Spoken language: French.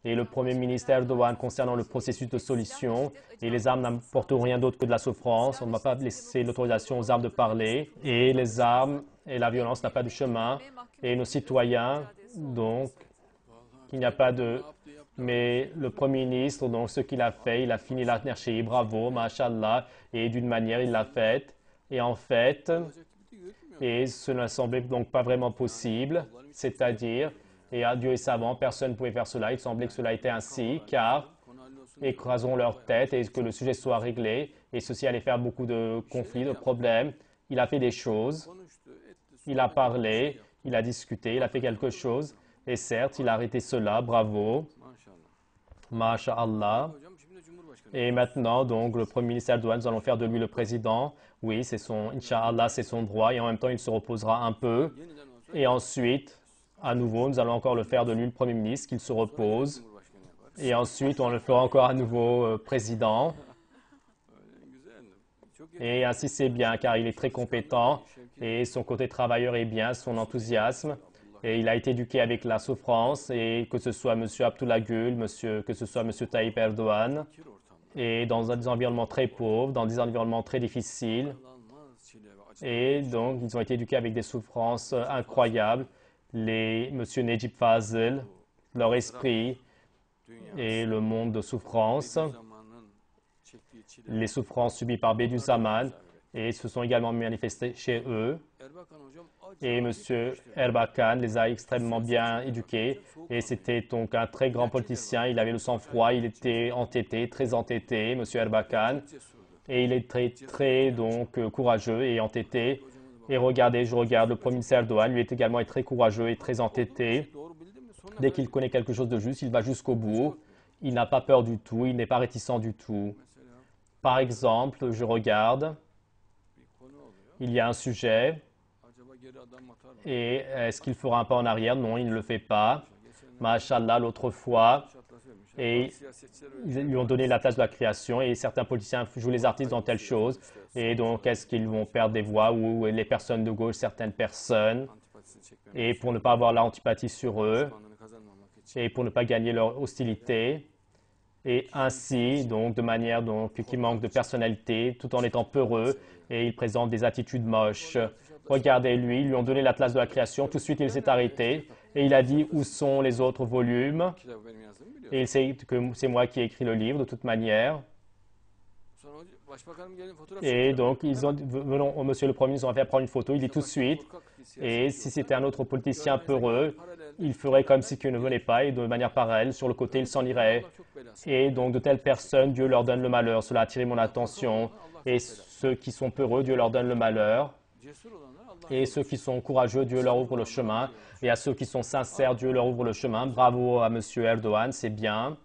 et le Premier ministre Erdogan concernant le processus de solution. Et les armes n'apportent rien d'autre que de la souffrance. On ne m'a pas laissé l'autorisation aux armes de parler. Et les armes et la violence n'ont pas de chemin. Et nos citoyens, donc, il n'y a pas de... Mais le Premier ministre, donc, ce qu'il a fait, il a fini l'anarchie. Bravo, mashallah. Et d'une manière, il l'a faite. Et en fait, et cela ne semblait donc pas vraiment possible, c'est-à-dire, et à Dieu est savant, personne ne pouvait faire cela. Il semblait que cela était ainsi, car écrasons leur tête et que le sujet soit réglé. Et ceci allait faire beaucoup de conflits, de problèmes. Il a fait des choses, il a parlé, il a discuté, il a fait quelque chose. Et certes, il a arrêté cela, bravo, masha'Allah. Et maintenant, donc, le Premier ministre Erdogan, nous allons faire de lui le président. Oui, c'est son, Inch'Allah, c'est son droit. Et en même temps, il se reposera un peu. Et ensuite, à nouveau, nous allons encore le faire de lui le Premier ministre, qu'il se repose. Et ensuite, on le fera encore à nouveau président. Et ainsi, c'est bien, car il est très compétent. Et son côté travailleur est bien, son enthousiasme. Et il a été éduqué avec la souffrance. Et que ce soit M. Abdullah Gül, que ce soit M. Tayyip Erdogan. Et dans des environnements très pauvres, dans des environnements très difficiles. Et donc, ils ont été éduqués avec des souffrances incroyables. M. Necip Fazıl, leur esprit et le monde de souffrance, les souffrances subies par Bediüzzaman, et se sont également manifestées chez eux. Et M. Erbakan les a extrêmement bien éduqués. Et c'était donc un très grand politicien. Il avait le sang-froid, il était entêté, très entêté, M. Erbakan. Et il est très donc courageux et entêté. Et regardez, je regarde le Premier ministre Erdogan, lui est également très courageux et très entêté. Dès qu'il connaît quelque chose de juste, il va jusqu'au bout. Il n'a pas peur du tout, il n'est pas réticent du tout. Par exemple, je regarde, il y a un sujet. Et est-ce qu'il fera un pas en arrière? Non, il ne le fait pas. Masha'Allah, l'autre fois. Et ils lui ont donné la place de la création. Et certains politiciens jouent les artistes dans telle chose. Et donc, est-ce qu'ils vont perdre des voix ou les personnes de gauche, certaines personnes? Et pour ne pas avoir l'antipathie sur eux. Et pour ne pas gagner leur hostilité. Et ainsi, donc, de manière qui manque de personnalité, tout en étant peureux. Et il présente des attitudes moches. Regardez, ils lui ont donné la place de la création. Tout de suite, il s'est arrêté et il a dit où sont les autres volumes. Et il sait que c'est moi qui ai écrit le livre de toute manière. Et donc, venons au monsieur le Premier ministre, on va faire prendre une photo. Il dit tout de suite. Et si c'était un autre politicien peureux, il ferait comme si qu'il ne venait pas et de manière pareille, sur le côté, il s'en irait. Et donc, de telles personnes, Dieu leur donne le malheur. Cela a attiré mon attention. Et ceux qui sont peureux, Dieu leur donne le malheur. Et ceux qui sont courageux, Dieu leur ouvre le chemin. Et à ceux qui sont sincères, Dieu leur ouvre le chemin. Bravo à M. Erdogan, c'est bien.